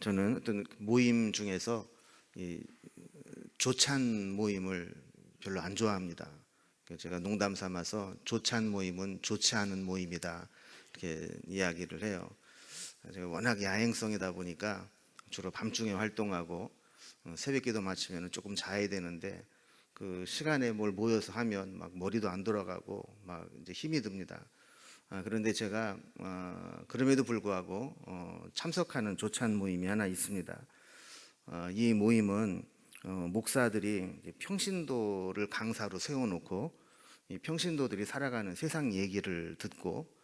저는 어떤 모임 중에서 이 조찬 모임을 별로 안 좋아합니다. 제가 농담 삼아서 조찬 모임은 좋지 않은 모임이다 이렇게 이야기를 해요. 제가 워낙 야행성이다 보니까 주로 밤중에 활동하고 새벽기도 마치면 조금 자야 되는데 그 시간에 뭘 모여서 하면 막 머리도 안 돌아가고 막 이제 힘이 듭니다. 그런데 제가 그럼에도 불구하고 참석하는 조찬 모임이 하나 있습니다. 이 모임은 목사들이 평신도를 강사로 세워놓고 이 평신도들이 살아가는 세상 얘기를 듣고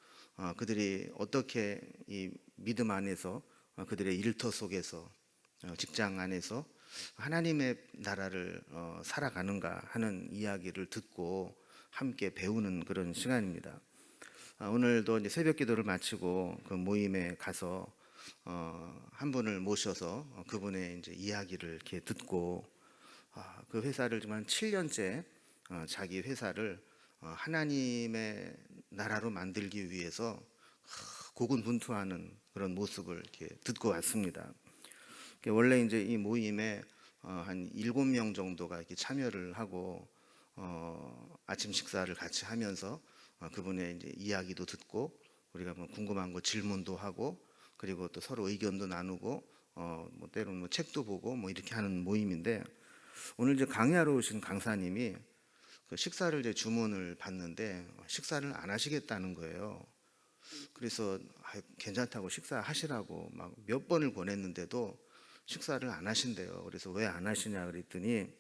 그들이 어떻게 이 믿음 안에서 그들의 일터 속에서 직장 안에서 하나님의 나라를 살아가는가 하는 이야기를 듣고 함께 배우는 그런 시간입니다. 오늘도 이제 새벽 기도를 마치고 그 모임에 가서 한 분을 모셔서 그분의 이제 이야기를 이렇게 듣고 그 회사를 정말 7년째 자기 회사를 하나님의 나라로 만들기 위해서 고군분투하는 그런 모습을 이렇게 듣고 왔습니다. 원래 이제 이 모임에 한 7명 정도가 이렇게 참여를 하고 아침 식사를 같이 하면서 그분의 이제 이야기도 듣고 우리가 뭐 궁금한 거 질문도 하고 그리고 또 서로 의견도 나누고 뭐 때로는 뭐 책도 보고 뭐 이렇게 하는 모임인데 오늘 이제 강의하러 오신 강사님이 그 식사를 이제 주문을 받는데 식사를 안 하시겠다는 거예요. 그래서 괜찮다고 식사하시라고 막 몇 번을 권했는데도 식사를 안 하신대요. 그래서 왜 안 하시냐 그랬더니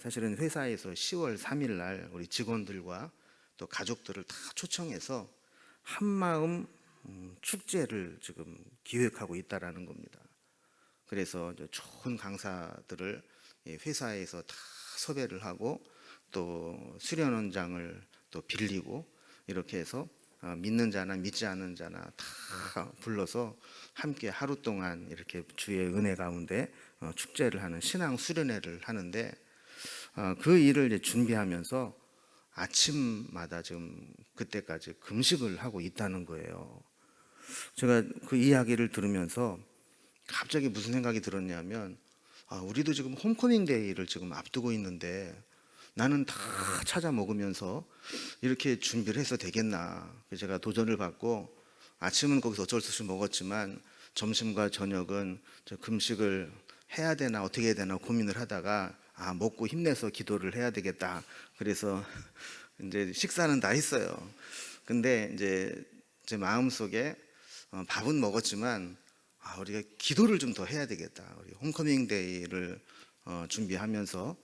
사실은 회사에서 10월 3일 날 우리 직원들과 또 가족들을 다 초청해서 한마음 축제를 지금 기획하고 있다라는 겁니다. 그래서 좋은 강사들을 회사에서 다 섭외를 하고 또 수련원장을 또 빌리고 이렇게 해서 믿는 자나 믿지 않는 자나 다 불러서 함께 하루 동안 이렇게 주의 은혜 가운데 축제를 하는 신앙 수련회를 하는데 그 일을 이제 준비하면서 아침마다 지금 그때까지 금식을 하고 있다는 거예요. 제가 그 이야기를 들으면서 갑자기 무슨 생각이 들었냐면 우리도 지금 홈커밍 데이를 지금 앞두고 있는데 나는 다 찾아 먹으면서 이렇게 준비를 해서 되겠나. 제가 도전을 받고 아침은 거기서 어쩔 수 없이 먹었지만 점심과 저녁은 저 금식을 해야 되나 어떻게 해야 되나 고민을 하다가 먹고 힘내서 기도를 해야 되겠다. 그래서 이제 식사는 다 했어요. 근데 이제 제 마음속에 밥은 먹었지만 우리가 기도를 좀 더 해야 되겠다. 우리 홈커밍 데이를 준비하면서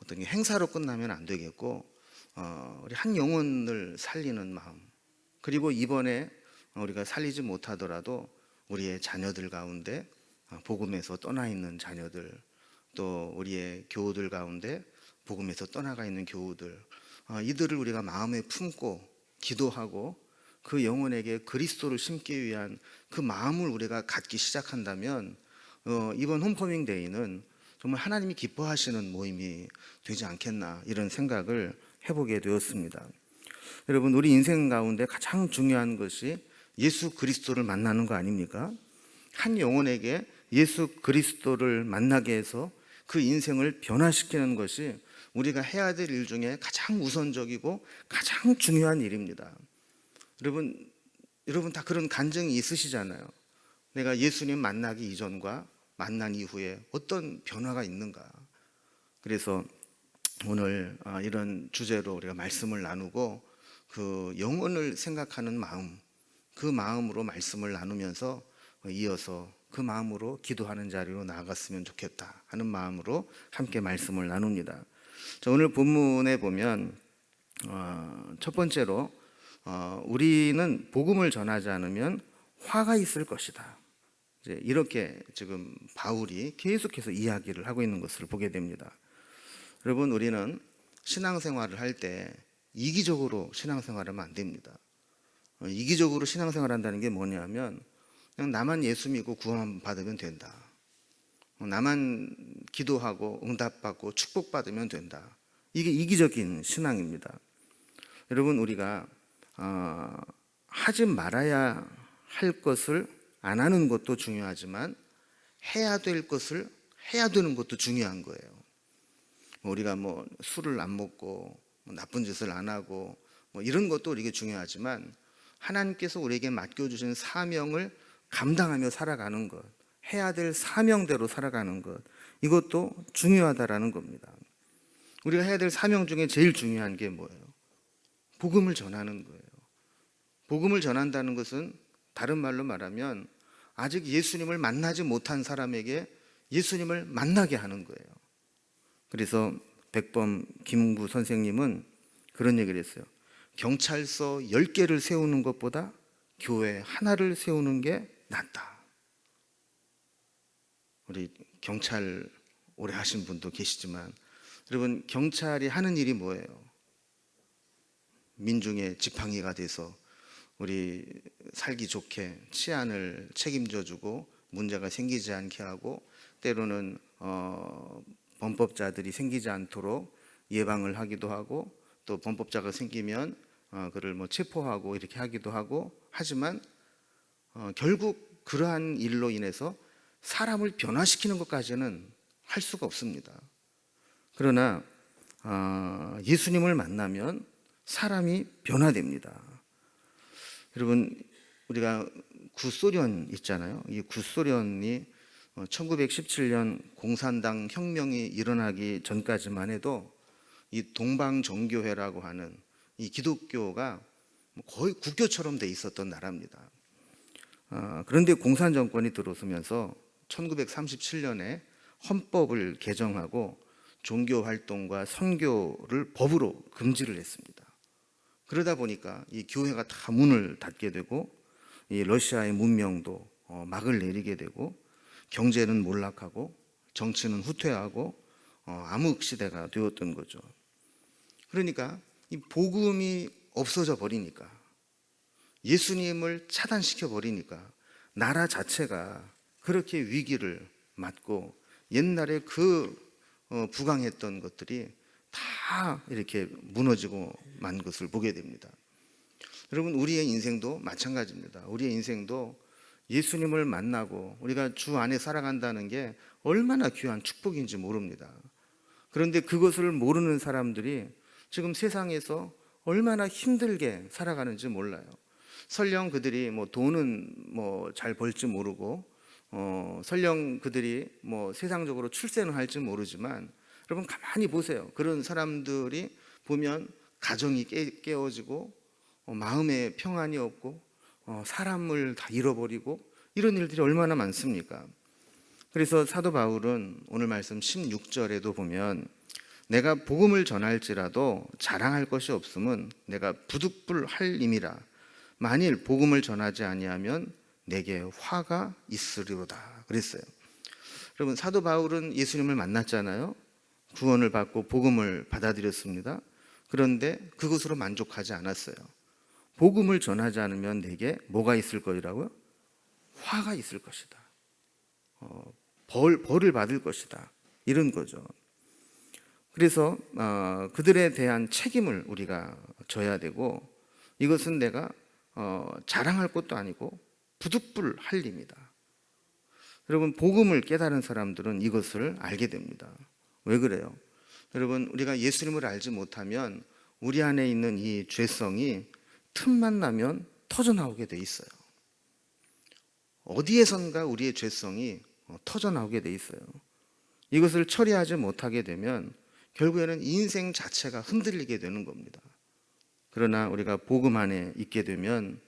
어떤 행사로 끝나면 안 되겠고 우리 한 영혼을 살리는 마음 그리고 이번에 우리가 살리지 못하더라도 우리의 자녀들 가운데 복음에서 떠나 있는 자녀들 또 우리의 교우들 가운데 복음에서 떠나가 있는 교우들 이들을 우리가 마음에 품고 기도하고 그 영혼에게 그리스도를 심기 위한 그 마음을 우리가 갖기 시작한다면 이번 홈커밍 데이는 정말 하나님이 기뻐하시는 모임이 되지 않겠나 이런 생각을 해보게 되었습니다. 여러분 우리 인생 가운데 가장 중요한 것이 예수 그리스도를 만나는 거 아닙니까? 한 영혼에게 예수 그리스도를 만나게 해서 그 인생을 변화시키는 것이 우리가 해야 될 일 중에 가장 우선적이고 가장 중요한 일입니다. 여러분 다 그런 간증이 있으시잖아요. 내가 예수님 만나기 이전과 만난 이후에 어떤 변화가 있는가. 그래서 오늘 이런 주제로 우리가 말씀을 나누고 그 영혼을 생각하는 마음 그 마음으로 말씀을 나누면서 이어서 그 마음으로 기도하는 자리로 나아갔으면 좋겠다 하는 마음으로 함께 말씀을 나눕니다. 자, 오늘 본문에 보면 첫 번째로 우리는 복음을 전하지 않으면 화가 있을 것이다. 이제 이렇게 지금 바울이 계속해서 이야기를 하고 있는 것을 보게 됩니다. 여러분 우리는 신앙생활을 할 때 이기적으로 신앙생활하면 안 됩니다. 이기적으로 신앙생활한다는 게 뭐냐면 그냥 나만 예수 믿고 구원 받으면 된다. 나만 기도하고 응답받고 축복받으면 된다. 이게 이기적인 신앙입니다. 여러분 우리가 하지 말아야 할 것을 안 하는 것도 중요하지만 해야 될 것을 해야 되는 것도 중요한 거예요. 우리가 술을 안 먹고 나쁜 짓을 안 하고 이런 것도 우리에게 중요하지만, 하나님께서 우리에게 맡겨주신 사명을 감당하며 살아가는 것, 해야 될 사명대로 살아가는 것, 이것도 중요하다라는 겁니다. 우리가 해야 될 사명 중에 제일 중요한 게 뭐예요? 복음을 전하는 거예요. 복음을 전한다는 것은 다른 말로 말하면 아직 예수님을 만나지 못한 사람에게 예수님을 만나게 하는 거예요. 그래서 백범 김구 선생님은 그런 얘기를 했어요. 경찰서 10개를 세우는 것보다 교회 하나를 세우는 게 낫다. 우리 경찰 오래 하신 분도 계시지만, 여러분, 경찰이 하는 일이 뭐예요? 민중의 지팡이가 돼서 우리 살기 좋게 치안을 책임져 주고 문제가 생기지 않게 하고, 때로는 범법자들이 생기지 않도록 예방을 하기도 하고, 또 범법자가 생기면 그를 체포하고 이렇게 하기도 하고 하지만, 결국 그러한 일로 인해서 사람을 변화시키는 것까지는 할 수가 없습니다. 그러나 예수님을 만나면 사람이 변화됩니다. 여러분, 우리가 구소련 있잖아요. 이 구소련이 1917년 공산당 혁명이 일어나기 전까지만 해도 이 동방정교회라고 하는 이 기독교가 거의 국교처럼 돼 있었던 나라입니다. 그런데 공산 정권이 들어서면서 1937년에 헌법을 개정하고 종교 활동과 선교를 법으로 금지를 했습니다. 그러다 보니까 이 교회가 다 문을 닫게 되고, 이 러시아의 문명도 막을 내리게 되고, 경제는 몰락하고 정치는 후퇴하고 암흑 시대가 되었던 거죠. 그러니까 이 복음이 없어져 버리니까, 예수님을 차단시켜 버리니까 나라 자체가 그렇게 위기를 맞고, 옛날에 부강했던 것들이 다 이렇게 무너지고 만 것을 보게 됩니다. 여러분, 우리의 인생도 마찬가지입니다. 우리의 인생도 예수님을 만나고 우리가 주 안에 살아간다는 게 얼마나 귀한 축복인지 모릅니다. 그런데 그것을 모르는 사람들이 지금 세상에서 얼마나 힘들게 살아가는지 몰라요. 설령 그들이 돈은 잘 벌지 모르고, 설령 그들이 세상적으로 출세는 할지 모르지만, 여러분 가만히 보세요. 그런 사람들이 보면 가정이 깨어지고, 마음에 평안이 없고, 사람을 다 잃어버리고, 이런 일들이 얼마나 많습니까? 그래서 사도 바울은 오늘 말씀 16절에도 보면, 내가 복음을 전할지라도 자랑할 것이 없음은 내가 부득불할 임이라. 만일 복음을 전하지 아니하면 내게 화가 있으리로다 그랬어요. 여러분, 사도 바울은 예수님을 만났잖아요. 구원을 받고 복음을 받아들였습니다. 그런데 그것으로 만족하지 않았어요. 복음을 전하지 않으면 내게 뭐가 있을 것이라고요? 화가 있을 것이다. 벌을 받을 것이다. 이런 거죠. 그래서 그들에 대한 책임을 우리가 져야 되고, 이것은 내가 자랑할 것도 아니고 부득불할 일입니다. 여러분, 복음을 깨달은 사람들은 이것을 알게 됩니다. 왜 그래요? 여러분, 우리가 예수님을 알지 못하면 우리 안에 있는 이 죄성이 틈만 나면 터져나오게 돼 있어요. 어디에선가 우리의 죄성이 터져나오게 돼 있어요. 이것을 처리하지 못하게 되면 결국에는 인생 자체가 흔들리게 되는 겁니다. 그러나 우리가 복음 안에 있게 되면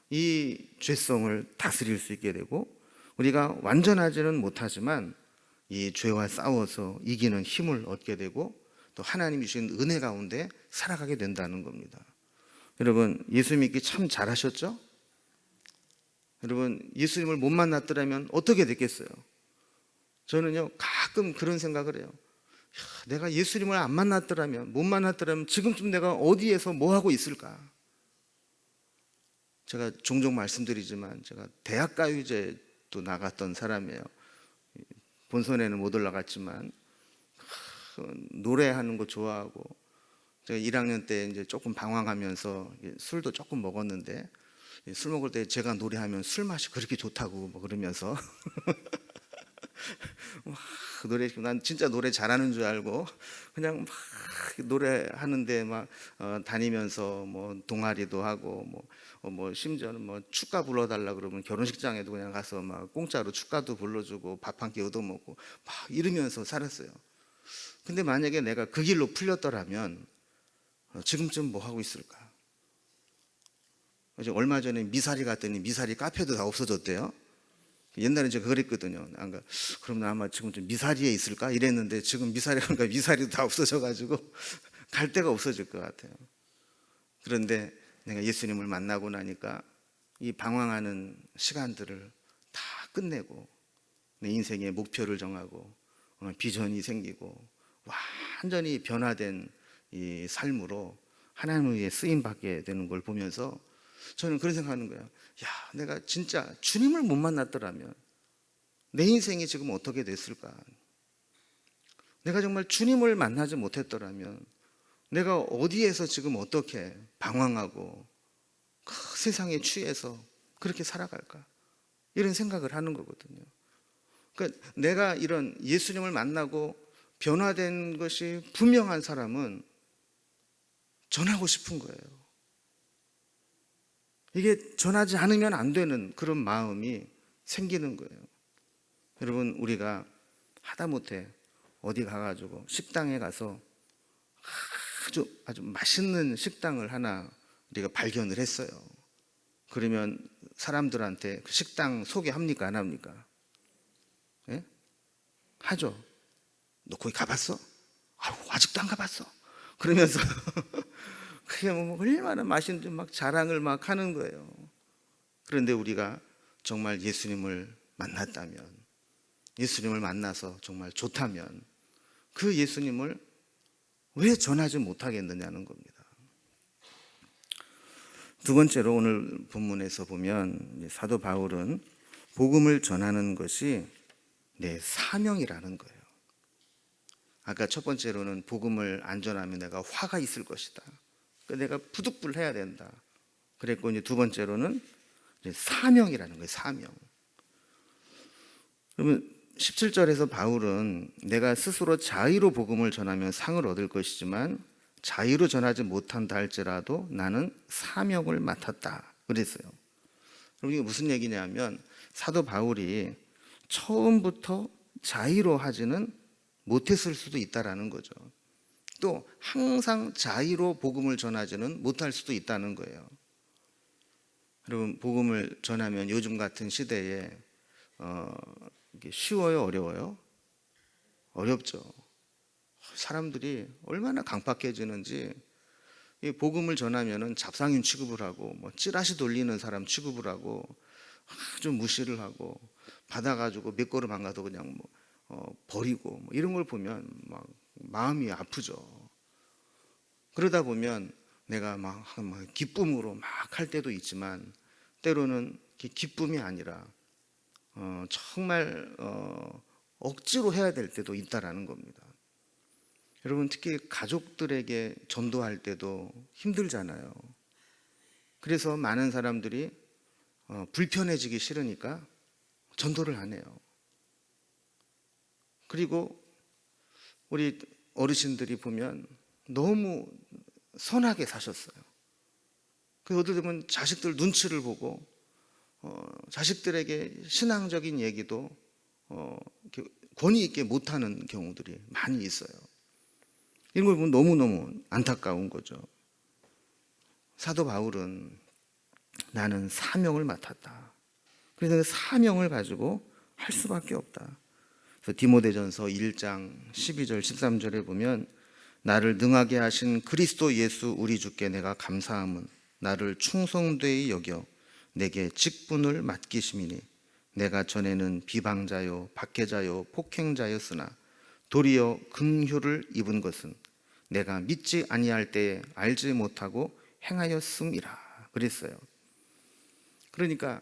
이 죄성을 다스릴 수 있게 되고, 우리가 완전하지는 못하지만 이 죄와 싸워서 이기는 힘을 얻게 되고, 또 하나님이 주신 은혜 가운데 살아가게 된다는 겁니다. 여러분, 예수 믿기 참 잘하셨죠? 여러분, 예수님을 못 만났더라면 어떻게 됐겠어요? 저는요, 가끔 그런 생각을 해요. 내가 예수님을 안 만났더라면, 못 만났더라면 지금쯤 내가 어디에서 뭐 하고 있을까? 제가 종종 말씀드리지만 제가 대학가요제도 나갔던 사람이에요. 본선에는 못 올라갔지만 노래하는 거 좋아하고, 제가 1학년 때 이제 조금 방황하면서 술도 조금 먹었는데, 술 먹을 때 제가 노래하면 술 맛이 그렇게 좋다고 그러면서 막 노래, 난 진짜 노래 잘하는 줄 알고 그냥 막 노래하는데 막 다니면서 뭐 동아리도 하고 뭐 심지어는 뭐 축가 불러달라 그러면 결혼식장에도 그냥 가서 막 공짜로 축가도 불러주고 밥 한 끼 얻어먹고 막 이러면서 살았어요. 근데 만약에 내가 그 길로 풀렸더라면 지금쯤 뭐 하고 있을까? 이제 얼마 전에 미사리 갔더니 미사리 카페도 다 없어졌대요. 옛날에 제가 그랬거든요. 그럼 나 아마 지금 좀 미사리에 있을까? 이랬는데 지금 미사리 가니까 미사리도 다 없어져가지고 갈 데가 없어질 것 같아요. 그런데 내가 예수님을 만나고 나니까 이 방황하는 시간들을 다 끝내고 내 인생의 목표를 정하고 비전이 생기고 완전히 변화된 이 삶으로 하나님의 쓰임 받게 되는 걸 보면서 저는 그런 생각하는 거예요. 야, 내가 진짜 주님을 못 만났더라면 내 인생이 지금 어떻게 됐을까? 내가 정말 주님을 만나지 못했더라면 내가 어디에서 지금 어떻게 방황하고 그 세상에 취해서 그렇게 살아갈까? 이런 생각을 하는 거거든요. 그러니까 내가 이런 예수님을 만나고 변화된 것이 분명한 사람은 전하고 싶은 거예요. 이게 전하지 않으면 안 되는 그런 마음이 생기는 거예요. 여러분, 우리가 하다못해 어디 가가지고 식당에 가서 아주 맛있는 식당을 하나 우리가 발견을 했어요. 그러면 사람들한테 그 식당 소개합니까? 안 합니까? 예? 하죠. 너 거기 가봤어? 아직도 안 가봤어. 그러면서 그게 뭐 얼마나 맛있는지 막 자랑을 막 하는 거예요. 그런데 우리가 정말 예수님을 만났다면, 예수님을 만나서 정말 좋다면 그 예수님을 왜 전하지 못하겠느냐는 겁니다. 두 번째로 오늘 본문에서 보면 사도 바울은 복음을 전하는 것이 내 사명이라는 거예요. 아까 첫 번째로는 복음을 안 전하면 내가 화가 있을 것이다. 내가 부득불해야 된다. 그랬고 이제 두 번째로는 이제 사명이라는 거예요. 사명. 그러면 17절에서 바울은 내가 스스로 자의로 복음을 전하면 상을 얻을 것이지만 자의로 전하지 못한다 할지라도 나는 사명을 맡았다. 그랬어요. 그럼 이게 무슨 얘기냐면 사도 바울이 처음부터 자의로 하지는 못했을 수도 있다라는 거죠. 또 항상 자의로 복음을 전하지는 못할 수도 있다는 거예요. 여러분, 복음을 전하면 요즘 같은 시대에 이게 쉬워요, 어려워요? 어렵죠. 사람들이 얼마나 강팍해지는지. 이 복음을 전하면은 잡상인 취급을 하고 뭐 찌라시 돌리는 사람 취급을 하고 아주 무시를 하고 받아가지고 몇 걸음 안 가도 그냥 버리고 뭐 이런 걸 보면 막 마음이 아프죠. 그러다 보면 내가 막 기쁨으로 막 할 때도 있지만 때로는 기쁨이 아니라 정말 억지로 해야 될 때도 있다라는 겁니다. 여러분, 특히 가족들에게 전도할 때도 힘들잖아요. 그래서 많은 사람들이 불편해지기 싫으니까 전도를 안 해요. 그리고 우리 어르신들이 보면 너무 선하게 사셨어요. 그 어떨 때면 자식들 눈치를 보고 자식들에게 신앙적인 얘기도 권위 있게 못하는 경우들이 많이 있어요. 이런 걸 보면 너무너무 안타까운 거죠. 사도 바울은 나는 사명을 맡았다. 그래서 그 사명을 가지고 할 수밖에 없다. 그래서 디모데전서 1장 12절 13절에 보면 나를 능하게 하신 그리스도 예수 우리 주께 내가 감사함은 나를 충성되이 여겨 내게 직분을 맡기심이니 내가 전에는 비방자요 박해자요 폭행자였으나 도리어 긍휼을 입은 것은 내가 믿지 아니할 때에 알지 못하고 행하였음이라 그랬어요. 그러니까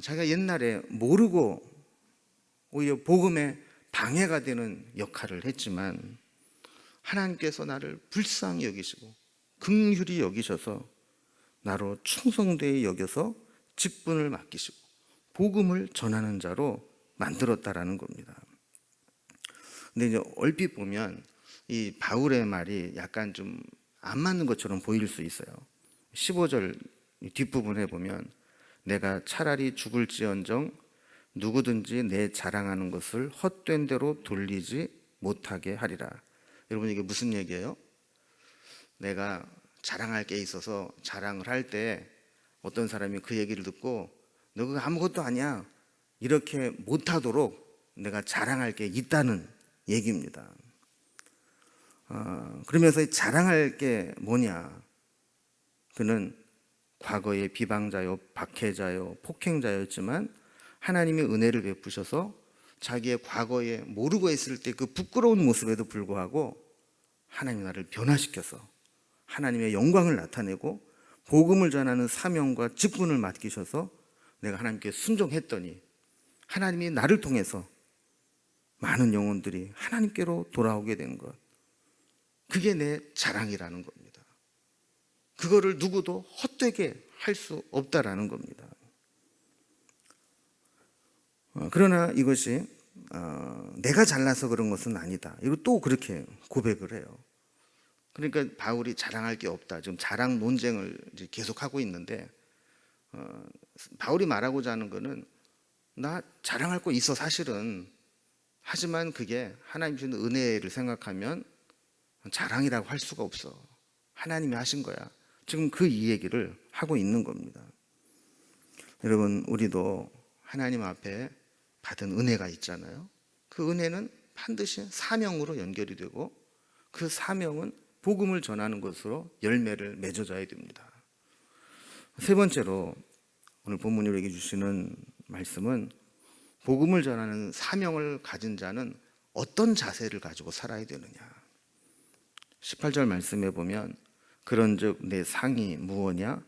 자기가 옛날에 모르고 오히려 복음에 방해가 되는 역할을 했지만 하나님께서 나를 불쌍히 여기시고 긍휼히 여기셔서 나로 충성되이 여겨서 직분을 맡기시고 복음을 전하는 자로 만들었다라는 겁니다. 근데 이제 얼핏 보면 이 바울의 말이 약간 좀 안 맞는 것처럼 보일 수 있어요. 15절 뒷부분에 보면 내가 차라리 죽을지언정 누구든지 내 자랑하는 것을 헛된 대로 돌리지 못하게 하리라. 여러분, 이게 무슨 얘기예요? 내가 자랑할 게 있어서 자랑을 할 때 어떤 사람이 그 얘기를 듣고 너 그거 아무것도 아니야 이렇게 못하도록 내가 자랑할 게 있다는 얘기입니다. 그러면서 자랑할 게 뭐냐? 그는 과거에 비방자요, 박해자요, 폭행자였지만 하나님의 은혜를 베푸셔서 자기의 과거에 모르고 있을 때 그 부끄러운 모습에도 불구하고 하나님이 나를 변화시켜서 하나님의 영광을 나타내고 복음을 전하는 사명과 직분을 맡기셔서 내가 하나님께 순종했더니 하나님이 나를 통해서 많은 영혼들이 하나님께로 돌아오게 된 것, 그게 내 자랑이라는 겁니다. 그거를 누구도 헛되게 할 수 없다라는 겁니다. 그러나 이것이 내가 잘나서 그런 것은 아니다. 이거 또 그렇게 고백을 해요. 그러니까 바울이 자랑할 게 없다. 지금 자랑 논쟁을 이제 계속하고 있는데 바울이 말하고자 하는 거는 나 자랑할 거 있어 사실은. 하지만 그게 하나님 주는 은혜를 생각하면 자랑이라고 할 수가 없어. 하나님이 하신 거야. 지금 그 이 얘기를 하고 있는 겁니다. 여러분, 우리도 하나님 앞에 받은 은혜가 있잖아요. 그 은혜는 반드시 사명으로 연결이 되고 그 사명은 복음을 전하는 것으로 열매를 맺어줘야 됩니다. 세 번째로 오늘 본문이 우리에게 주시는 말씀은 복음을 전하는 사명을 가진 자는 어떤 자세를 가지고 살아야 되느냐. 18절 말씀에 보면 그런즉 내 상이 무엇냐?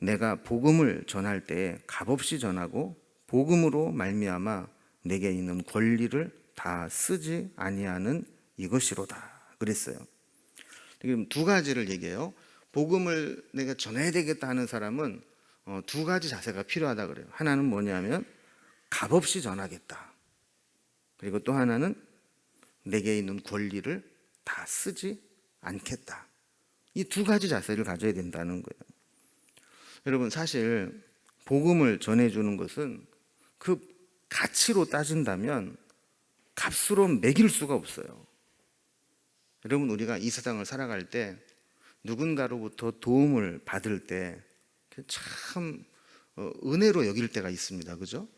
내가 복음을 전할 때에 값없이 전하고 복음으로 말미암아 내게 있는 권리를 다 쓰지 아니하는 이것이로다 그랬어요. 지금 두 가지를 얘기해요. 복음을 내가 전해야 되겠다 하는 사람은 두 가지 자세가 필요하다 그래요. 하나는 뭐냐면 값없이 전하겠다. 그리고 또 하나는 내게 있는 권리를 다 쓰지 않겠다. 이 두 가지 자세를 가져야 된다는 거예요. 여러분, 사실 복음을 전해주는 것은 그 가치로 따진다면 값으로 매길 수가 없어요. 여러분, 우리가 이 세상을 살아갈 때 누군가로부터 도움을 받을 때 참 은혜로 여길 때가 있습니다. 그죠?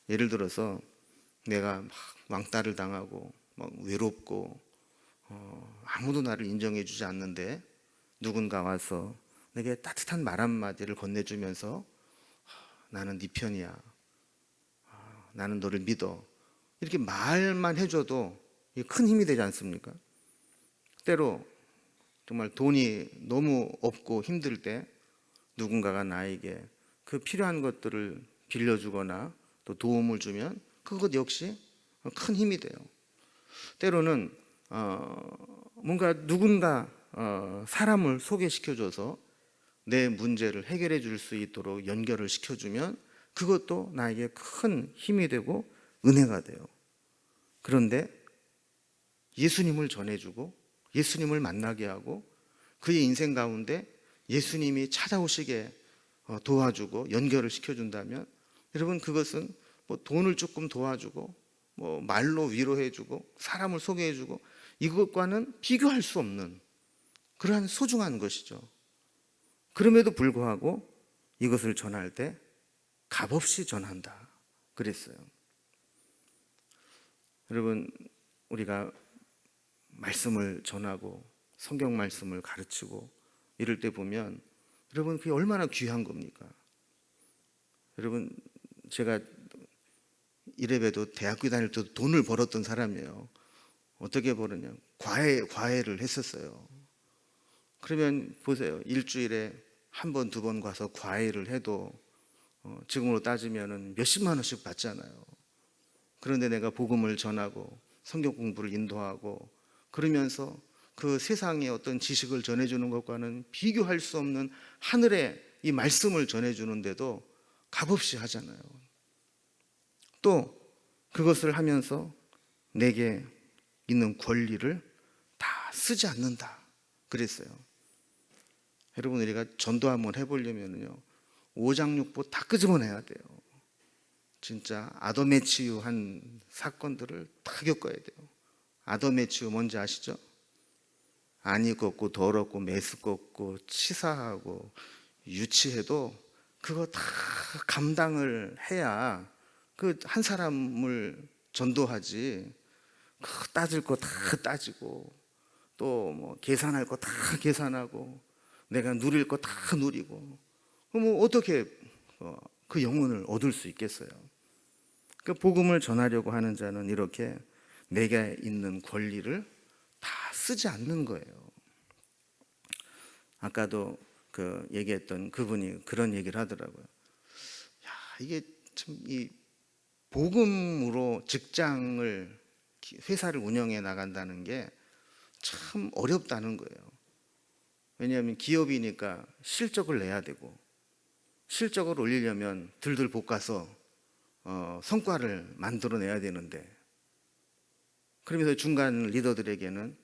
예를 들어서 내가 막 왕따를 당하고 막 외롭고 아무도 나를 인정해 주지 않는데 누군가 와서 내게 따뜻한 말 한마디를 건네주면서 나는 네 편이야, 나는 너를 믿어, 이렇게 말만 해줘도 큰 힘이 되지 않습니까? 때로 정말 돈이 너무 없고 힘들 때 누군가가 나에게 그 필요한 것들을 빌려주거나 또 도움을 주면 그것 역시 큰 힘이 돼요. 때로는 뭔가 누군가 사람을 소개시켜줘서 내 문제를 해결해 줄 수 있도록 연결을 시켜주면 그것도 나에게 큰 힘이 되고 은혜가 돼요. 그런데 예수님을 전해주고 예수님을 만나게 하고 그의 인생 가운데 예수님이 찾아오시게 도와주고 연결을 시켜준다면 여러분, 그것은 뭐 돈을 조금 도와주고 뭐 말로 위로해주고 사람을 소개해주고 이것과는 비교할 수 없는 그러한 소중한 것이죠. 그럼에도 불구하고 이것을 전할 때 값없이 전한다 그랬어요. 여러분, 우리가 말씀을 전하고 성경 말씀을 가르치고 이럴 때 보면 여러분, 그게 얼마나 귀한 겁니까? 여러분, 제가 이래봬도 대학교 다닐 때도 돈을 벌었던 사람이에요. 어떻게 벌었냐? 과외를 했었어요. 그러면 보세요. 일주일에 한 번, 두 번 가서 과외를 해도 지금으로 따지면 몇십만 원씩 받잖아요. 그런데 내가 복음을 전하고 성경 공부를 인도하고 그러면서 그 세상의 어떤 지식을 전해주는 것과는 비교할 수 없는 하늘의 이 말씀을 전해주는데도 값없이 하잖아요. 또 그것을 하면서 내게 있는 권리를 다 쓰지 않는다 그랬어요. 여러분, 우리가 전도 한번 해보려면요, 오장육부 다 끄집어내야 돼요. 진짜 아더매치유한 사건들을 다 겪어야 돼요. 아더매치유 뭔지 아시죠? 안 익었고 더럽고 메스껍고 치사하고 유치해도 그거 다 감당을 해야 그 한 사람을 전도하지. 그 따질 거 다 따지고, 또 뭐 계산할 거 다 계산하고, 내가 누릴 거 다 누리고, 뭐 어떻게 그 영혼을 얻을 수 있겠어요? 그 복음을 전하려고 하는 자는 이렇게 내게 있는 권리를 다 쓰지 않는 거예요. 아까도 그 얘기했던 그분이 그런 얘기를 하더라고요. 야, 이게 참 이 복음으로 직장을, 회사를 운영해 나간다는 게 참 어렵다는 거예요. 왜냐하면 기업이니까 실적을 내야 되고, 실적을 올리려면 들들 볶아서 성과를 만들어내야 되는데, 그러면서 중간 리더들에게는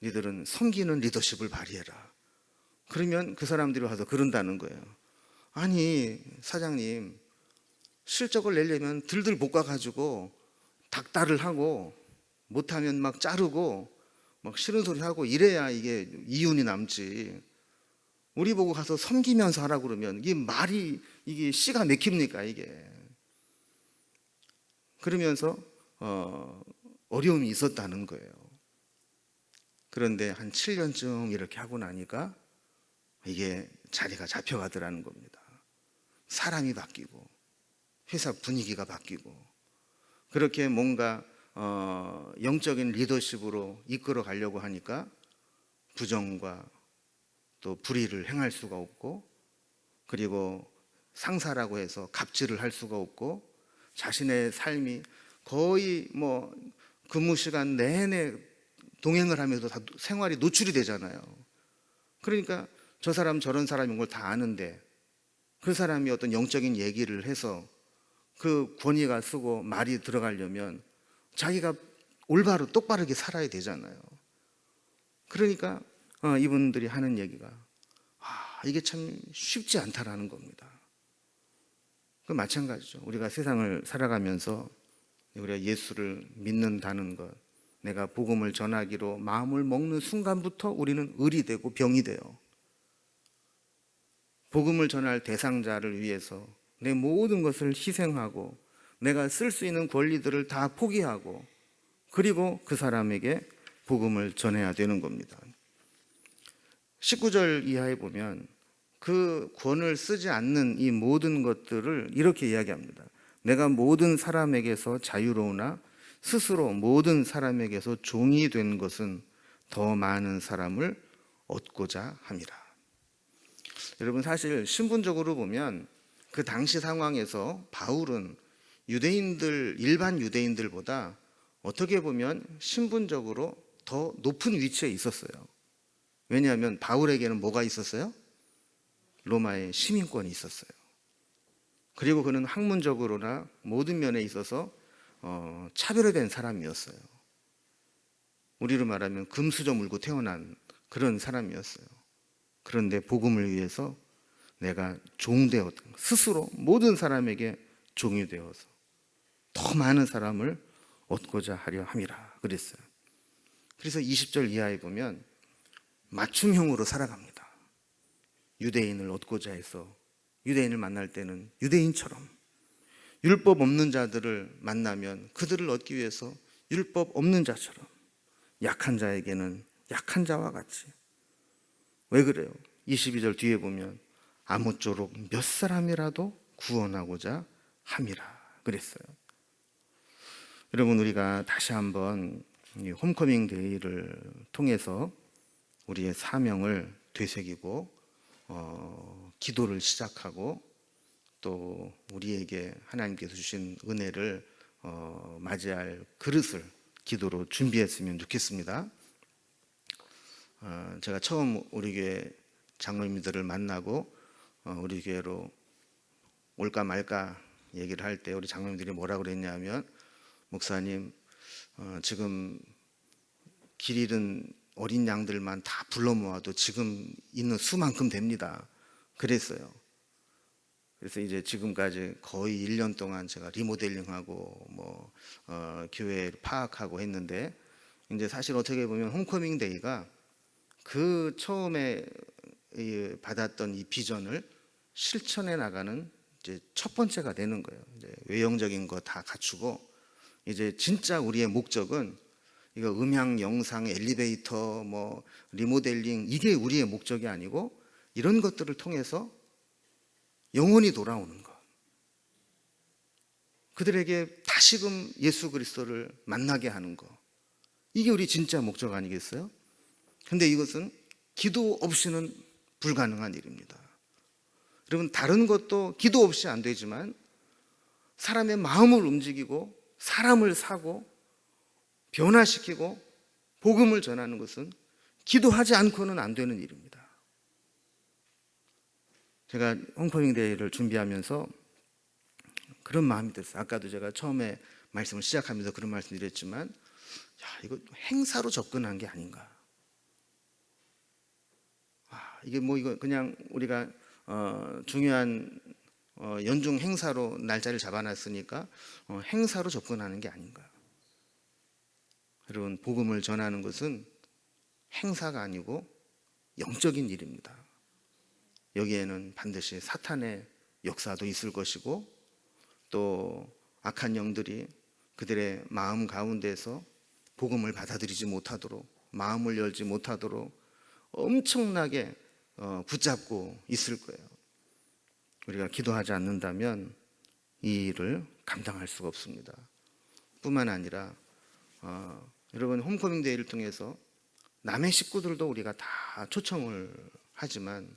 니들은 섬기는 리더십을 발휘해라. 그러면 그 사람들이 와서 그런다는 거예요. 아니 사장님, 실적을 내려면 들들 볶아가지고 닭다를 하고, 못하면 막 자르고 막 싫은 소리 하고 이래야 이게 이윤이 남지. 우리 보고 가서 섬기면서 하라 그러면 이게 말이, 이게 씨가 맥힙니까 이게. 그러면서 어려움이 있었다는 거예요. 그런데 한 7년쯤 이렇게 하고 나니까 이게 자리가 잡혀가더라는 겁니다. 사람이 바뀌고 회사 분위기가 바뀌고, 그렇게 뭔가 영적인 리더십으로 이끌어 가려고 하니까 부정과 또 불의를 행할 수가 없고, 그리고 상사라고 해서 갑질을 할 수가 없고, 자신의 삶이 거의 뭐 근무 시간 내내 동행을 하면서 다 생활이 노출이 되잖아요. 그러니까 저 사람 저런 사람인 걸 다 아는데, 그 사람이 어떤 영적인 얘기를 해서 그 권위가 쓰고 말이 들어가려면 자기가 올바로 똑바르게 살아야 되잖아요. 그러니까 이분들이 하는 얘기가 이게 참 쉽지 않다라는 겁니다. 그 마찬가지죠. 우리가 세상을 살아가면서 우리가 예수를 믿는다는 것, 내가 복음을 전하기로 마음을 먹는 순간부터 우리는 을이 되고 병이 돼요. 복음을 전할 대상자를 위해서 내 모든 것을 희생하고, 내가 쓸 수 있는 권리들을 다 포기하고, 그리고 그 사람에게 복음을 전해야 되는 겁니다. 19절 이하에 보면 그 권을 쓰지 않는 이 모든 것들을 이렇게 이야기합니다. 내가 모든 사람에게서 자유로우나 스스로 모든 사람에게서 종이 된 것은 더 많은 사람을 얻고자 함이라. 여러분, 사실 신분적으로 보면 그 당시 상황에서 바울은 유대인들, 일반 유대인들보다 어떻게 보면 신분적으로 더 높은 위치에 있었어요. 왜냐하면 바울에게는 뭐가 있었어요? 로마의 시민권이 있었어요. 그리고 그는 학문적으로나 모든 면에 있어서 차별화된 사람이었어요. 우리로 말하면 금수저 물고 태어난 그런 사람이었어요. 그런데 복음을 위해서 내가 종되었다, 스스로 모든 사람에게 종이 되어서 더 많은 사람을 얻고자 하려 함이라 그랬어요. 그래서 20절 이하에 보면 맞춤형으로 살아갑니다. 유대인을 얻고자 해서 유대인을 만날 때는 유대인처럼, 율법 없는 자들을 만나면 그들을 얻기 위해서 율법 없는 자처럼, 약한 자에게는 약한 자와 같이. 왜 그래요? 22절 뒤에 보면 아무쪼록 몇 사람이라도 구원하고자 함이라 그랬어요. 여러분, 우리가 다시 한번 홈커밍 데이를 통해서 우리의 사명을 되새기고 기도를 시작하고, 또 우리에게 하나님께서 주신 은혜를 맞이할 그릇을 기도로 준비했으면 좋겠습니다. 제가 처음 우리 교회 장로님들을 만나고 우리 교회로 올까 말까 얘기를 할 때 우리 장로님들이 뭐라고 그랬냐면, 목사님, 지금 길 잃은 어린 양들만 다 불러 모아도 지금 있는 수만큼 됩니다. 그랬어요. 그래서 이제 지금까지 거의 1년 동안 제가 리모델링하고 교회를 파악하고 했는데, 이제 사실 어떻게 보면 홈커밍 데이가 그 처음에 받았던 이 비전을 실천해 나가는 이제 첫 번째가 되는 거예요. 이제 외형적인 거 다 갖추고, 이제 진짜 우리의 목적은 이거 음향, 영상, 엘리베이터, 리모델링, 이게 우리의 목적이 아니고 이런 것들을 통해서 영혼이 돌아오는 것, 그들에게 다시금 예수 그리스도를 만나게 하는 것, 이게 우리 진짜 목적 아니겠어요? 근데 이것은 기도 없이는 불가능한 일입니다. 여러분, 다른 것도 기도 없이 안 되지만 사람의 마음을 움직이고 사람을 사고 변화시키고 복음을 전하는 것은 기도하지 않고는 안 되는 일입니다. 제가 홈커밍 데이를 준비하면서 그런 마음이 들었어요. 아까도 제가 처음에 말씀을 시작하면서 그런 말씀 드렸지만, 이거 행사로 접근한 게 아닌가. 이거 그냥 우리가 중요한 연중 행사로 날짜를 잡아놨으니까 행사로 접근하는 게 아닌가. 여러분, 복음을 전하는 것은 행사가 아니고 영적인 일입니다. 여기에는 반드시 사탄의 역사도 있을 것이고, 또 악한 영들이 그들의 마음 가운데서 복음을 받아들이지 못하도록, 마음을 열지 못하도록 엄청나게 붙잡고 있을 거예요. 우리가 기도하지 않는다면 이 일을 감당할 수가 없습니다. 뿐만 아니라 여러분, 홈커밍 데이를 통해서 남의 식구들도 우리가 다 초청을 하지만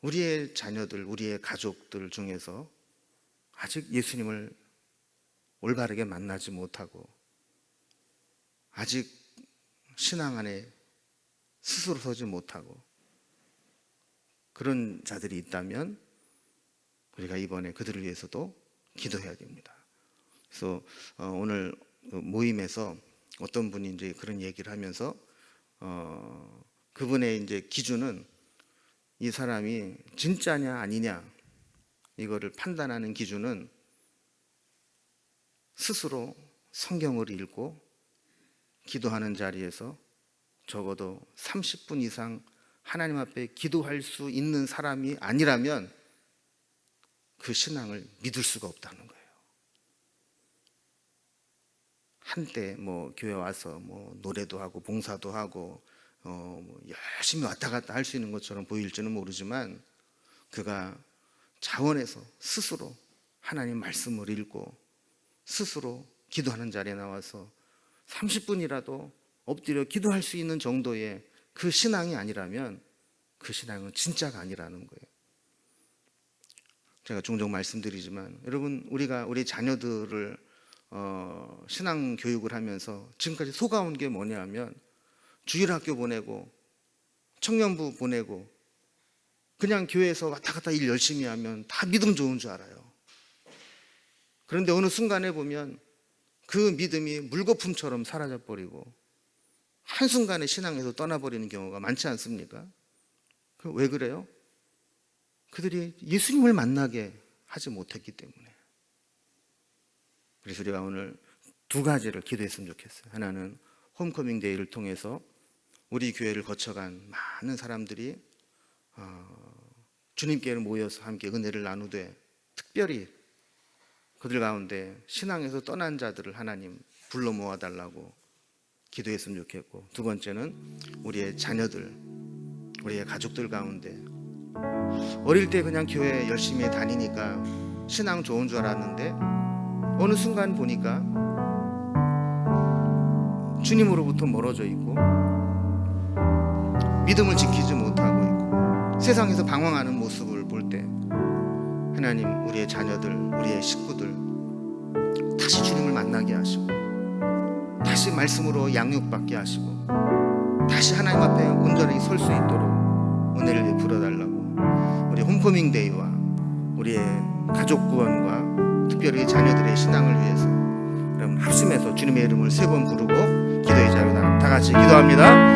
우리의 자녀들, 우리의 가족들 중에서 아직 예수님을 올바르게 만나지 못하고 아직 신앙 안에 스스로 서지 못하고 그런 자들이 있다면 우리가 이번에 그들을 위해서도 기도해야 됩니다. 그래서 오늘 모임에서 어떤 분이 이제 그런 얘기를 하면서 그분의 이제 기준은 이 사람이 진짜냐 아니냐, 이거를 판단하는 기준은 스스로 성경을 읽고 기도하는 자리에서 적어도 30분 이상 하나님 앞에 기도할 수 있는 사람이 아니라면 그 신앙을 믿을 수가 없다는 거예요. 한때 교회 와서 노래도 하고 봉사도 하고 열심히 왔다 갔다 할 수 있는 것처럼 보일지는 모르지만, 그가 자원해서 스스로 하나님 말씀을 읽고 스스로 기도하는 자리에 나와서 30분이라도 엎드려 기도할 수 있는 정도의 그 신앙이 아니라면 그 신앙은 진짜가 아니라는 거예요. 제가 종종 말씀드리지만, 여러분, 우리가 우리 자녀들을 신앙 교육을 하면서 지금까지 속아온 게 뭐냐 하면, 주일학교 보내고 청년부 보내고 그냥 교회에서 왔다 갔다 일 열심히 하면 다 믿음 좋은 줄 알아요. 그런데 어느 순간에 보면 그 믿음이 물거품처럼 사라져버리고 한순간에 신앙에서 떠나버리는 경우가 많지 않습니까? 왜 그래요? 그들이 예수님을 만나게 하지 못했기 때문에. 그래서 우리가 오늘 두 가지를 기도했으면 좋겠어요. 하나는 홈커밍 데이를 통해서 우리 교회를 거쳐간 많은 사람들이 주님께 모여서 함께 은혜를 나누되, 특별히 그들 가운데 신앙에서 떠난 자들을 하나님 불러 모아달라고 기도했으면 좋겠고, 두 번째는 우리의 자녀들, 우리의 가족들 가운데 어릴 때 그냥 교회 열심히 다니니까 신앙 좋은 줄 알았는데 어느 순간 보니까 주님으로부터 멀어져 있고 믿음을 지키지 못하고 있고 세상에서 방황하는 모습을 볼 때, 하나님, 우리의 자녀들, 우리의 식구들 다시 주님을 만나게 하시고 다시 말씀으로 양육받게 하시고 다시 하나님 앞에 온전히 설 수 있도록 은혜를 베풀어 달라고, 우리 홈커밍 데이와 우리의 가족 구원과 특별히 자녀들의 신앙을 위해서 여러분 합심해서 주님의 이름을 3번 부르고 기도의 자리로 나갑니다. 다 같이 기도합니다.